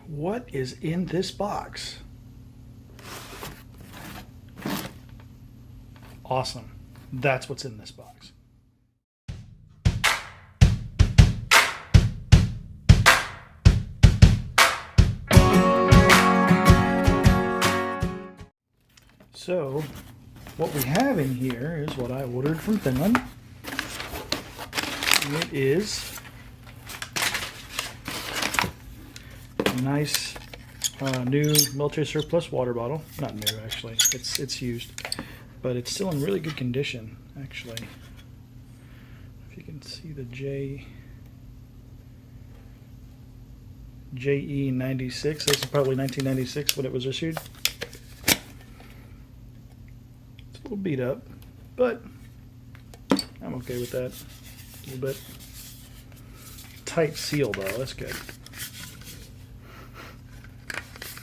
What is in this box? Awesome. That's what's in this box. So, what we have in here is what I ordered from Finland. And it is a nice new military surplus water bottle. Not new, actually. It's used, but it's still in really good condition, actually. If you can see the JE96. This is probably 1996 when it was issued. It's a little beat up, but I'm okay with that. A little bit tight seal though, that's good.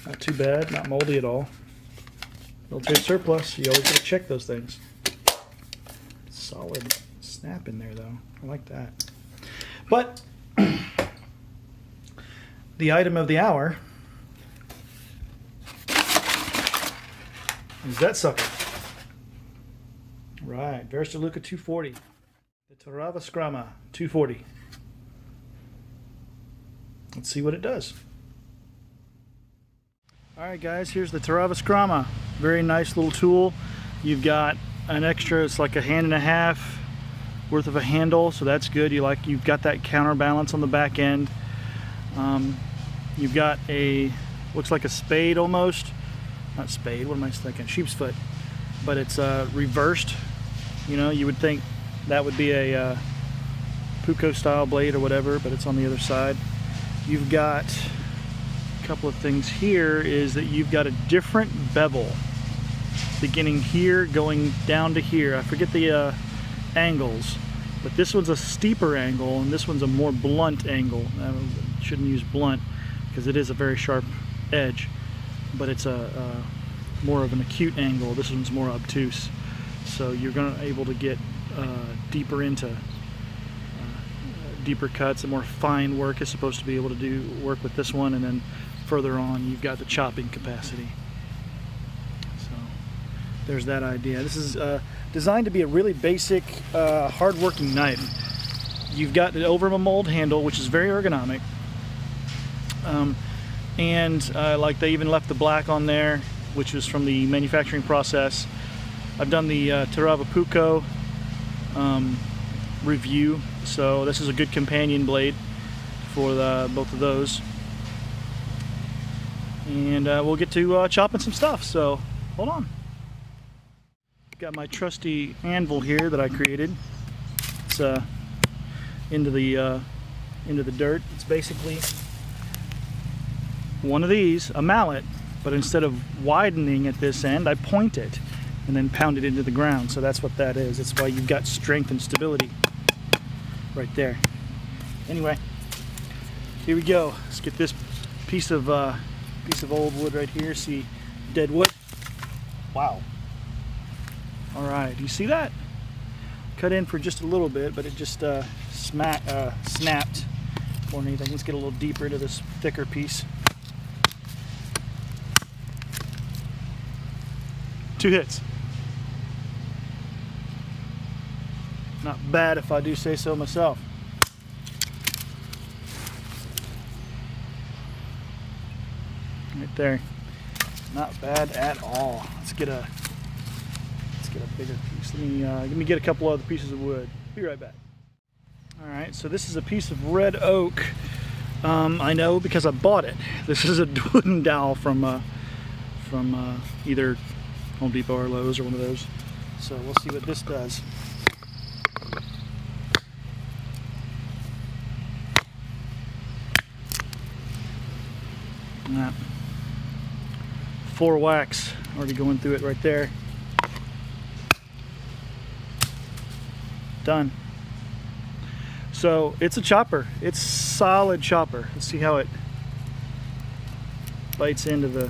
Not too bad, not moldy at all. Military surplus, you always gotta check those things. Solid snap in there though, I like that. But the item of the hour is that sucker. Right, Verstaluka 240. The Terävä Skrama 240. Let's see what it does. Alright guys, here's the Terävä Skrama. Very nice little tool. You've got an extra, it's like a hand and a half worth of a handle, so that's good. You've got that counterbalance on the back end. You've got a, looks like a spade almost. Not spade, what am I thinking? Sheep's foot. But it's reversed. You know, you would think that would be a Puko style blade or whatever, but it's on the other side. You've got a couple of things here is that you've got a different bevel beginning here going down to here. I forget the angles, but this one's a steeper angle and this one's a more blunt angle. I shouldn't use blunt because it is a very sharp edge, but it's a more of an acute angle. This one's more obtuse, so you're going to be able to get deeper into deeper cuts. And more fine work is supposed to be able to do work with this one, and then further on you've got the chopping capacity. So there's that idea. This is designed to be a really basic hard-working knife. You've got the over a mold handle, which is very ergonomic, and like they even left the black on there, which is from the manufacturing process. I've done the Terävä Puko review, so this is a good companion blade for both of those. And we'll get to chopping some stuff, so hold on. Got my trusty anvil here that I created. It's into the dirt. It's basically one of these, a mallet, but instead of widening at this end, I point it and then pound it into the ground. So that's what that is. That's why you've got strength and stability right there. Anyway, here we go. Let's get this piece of old wood right here. See, dead wood. Wow. All right, do you see that? Cut in for just a little bit, but it just snapped more than anything. Let's get a little deeper into this thicker piece. 2 hits. Not bad if I do say so myself. Right there. Not bad at all. Let's get a bigger piece. Let me get a couple other pieces of wood. Be right back. Alright, so this is a piece of red oak. I know because I bought it. This is a wooden dowel from either Home Depot or Lowe's or one of those. So we'll see what this does. That 4 whacks already going through it right there. Done. So it's a chopper. It's solid chopper. Let's see how it bites into the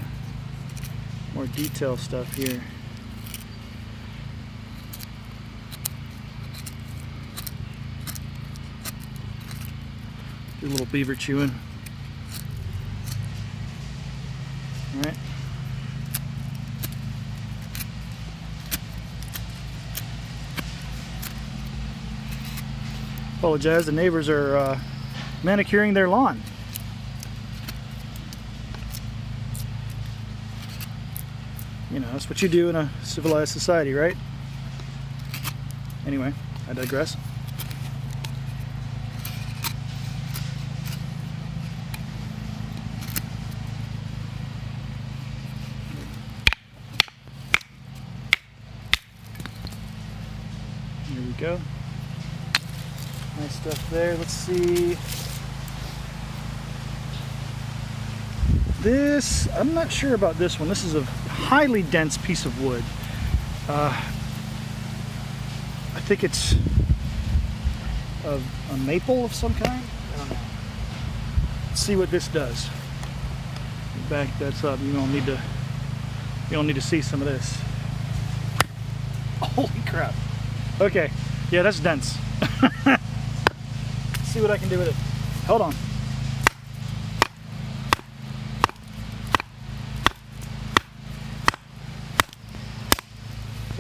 more detail stuff here. Do a little beaver chewing. All right. Apologize, the neighbors are manicuring their lawn. You know, that's what you do in a civilized society, right? Anyway, I digress. Here we go. Nice stuff there. Let's see. This, I'm not sure about this one. This is a highly dense piece of wood. I think it's a maple of some kind. I don't know. Let's see what this does. Back that's up. You don't need to see some of this. Holy crap. Okay. Yeah, that's dense. Let's see what I can do with it. Hold on.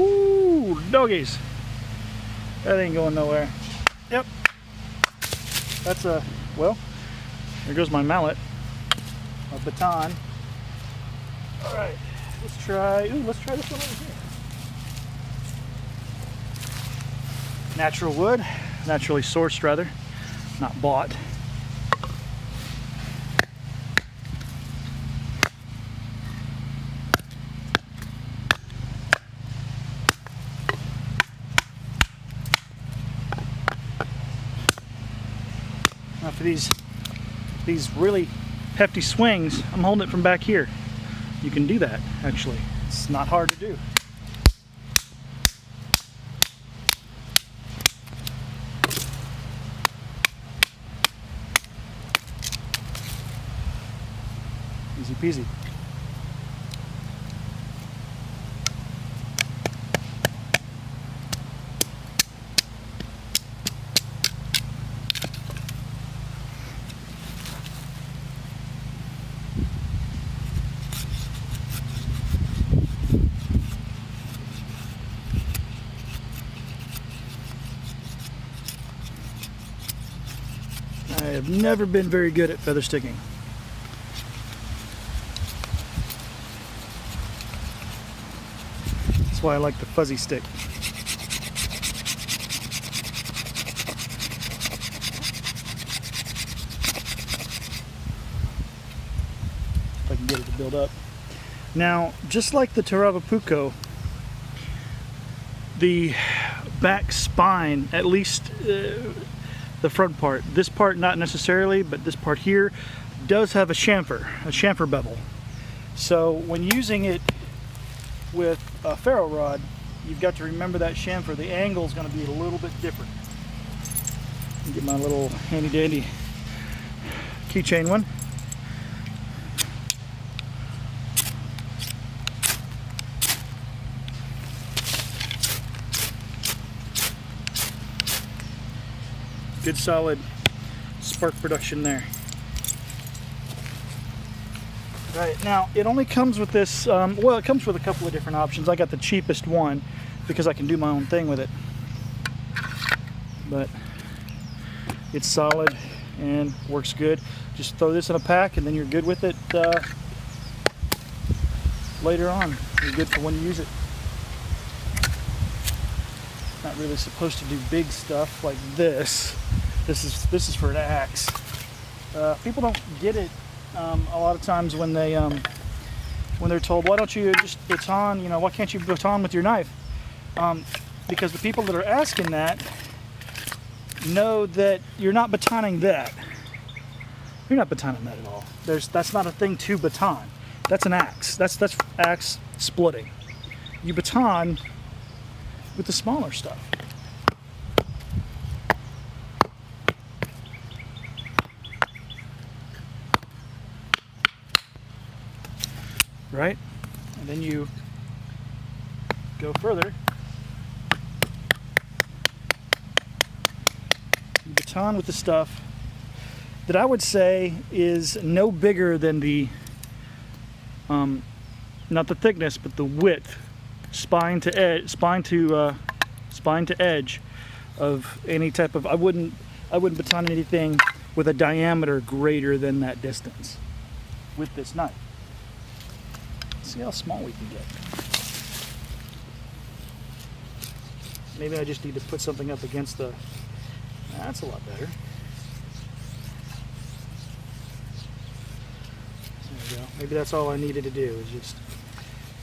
Ooh, doggies. That ain't going nowhere. Yep. That's a, well, there goes my mallet. A baton. All right, let's try this one over here. Natural wood, naturally sourced rather, not bought. Now for these really hefty swings, I'm holding it from back here. You can do that, actually. It's not hard to do. Easy peasy. I have never been very good at feather sticking. That's why I like the fuzzy stick. If I can get it to build up. Now, just like the Terävä Skrama, the back spine, at least the front part, this part not necessarily, but this part here does have a chamfer bevel. So when using it with a ferro rod, you've got to remember that chamfer. The angle is going to be a little bit different. Get my little handy dandy keychain one. Good solid spark production there. Right, now it only comes with this, well, it comes with a couple of different options. I got the cheapest one because I can do my own thing with it. But it's solid and works good. Just throw this in a pack and then you're good with it later on. You're good for when you use it. Not really supposed to do big stuff like this. This is for an axe. People don't get it a lot of times when they're told, why don't you just baton, why can't you baton with your knife? Because the people that are asking that know that you're not batoning that. You're not batoning that at all. That's not a thing to baton. That's an axe. That's axe splitting. You baton with the smaller stuff. Right? And then you go further. You baton with the stuff that I would say is no bigger than the Not the thickness, but the width, spine to edge of any type of. I wouldn't baton anything with a diameter greater than that distance with this knife. Let's see how small we can get. Maybe I just need to put something up against the. That's a lot better. There we go. Maybe that's all I needed to do is just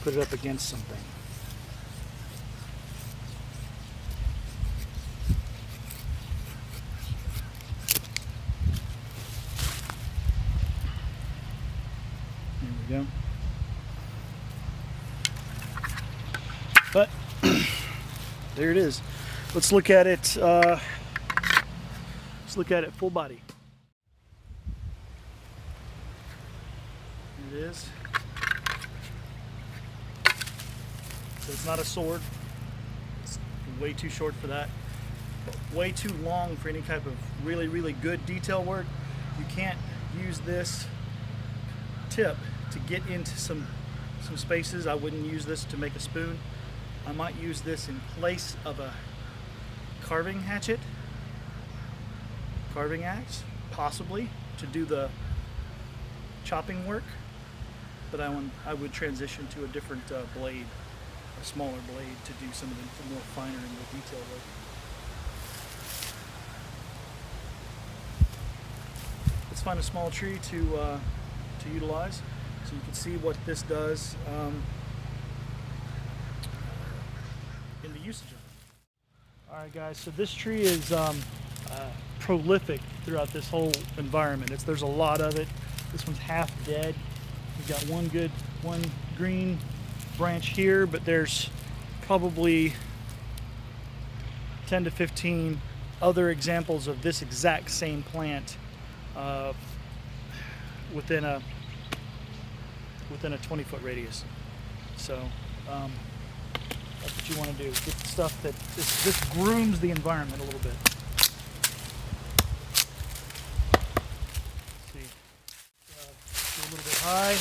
put it up against something. There we go. But there it is. Let's look at it. Let's look at it full body. There it is. So it's not a sword. It's way too short for that. But way too long for any type of really good detail work. You can't use this tip to get into some spaces. I wouldn't use this to make a spoon. I might use this in place of a carving hatchet, carving axe, possibly to do the chopping work. But I would transition to a different blade, a smaller blade, to do some of the more finer and more detailed work. Let's find a small tree to utilize, so you can see what this does in the usage of it. All right, guys. So this tree is prolific throughout this whole environment. There's a lot of it. This one's half dead. We've got one green branch here, but there's probably 10 to 15 other examples of this exact same plant within a 20-foot radius. So that's what you want to do. Get the stuff that this grooms the environment a little bit. Let's see, go a little bit high.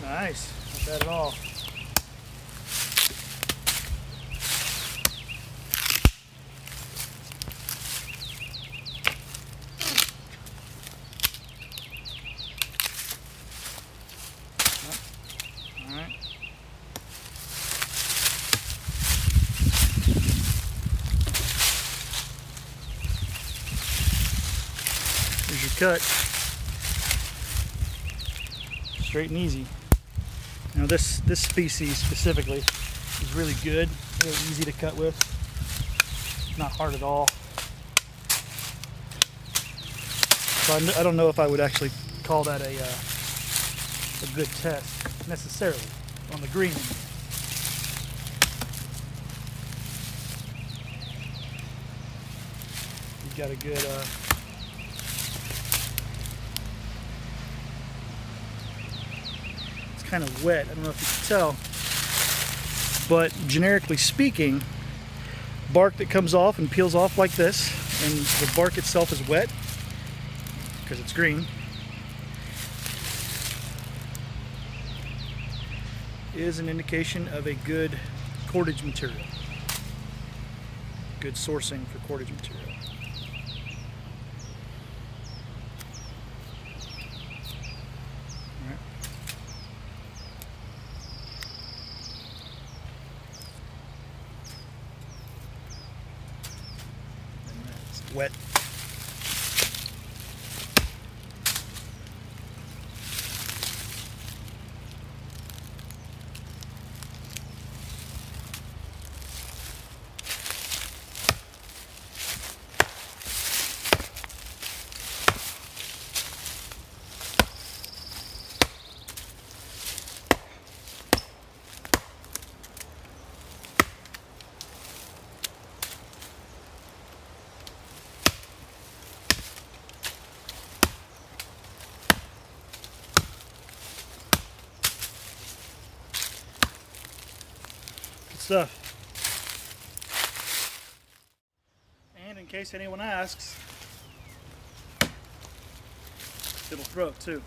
Nice, not bad at all. All right. Here's your cut. Straight and easy. Now this species specifically is really good, really easy to cut with, not hard at all. So I don't know if I would actually call that a good test necessarily on the green. You've got a good kind of wet. I don't know if you can tell, but generically speaking, bark that comes off and peels off like this, and the bark itself is wet because it's green, is an indication of a good cordage material, good sourcing for cordage material. Wet. stuff. And in case anyone asks, it'll throw it too.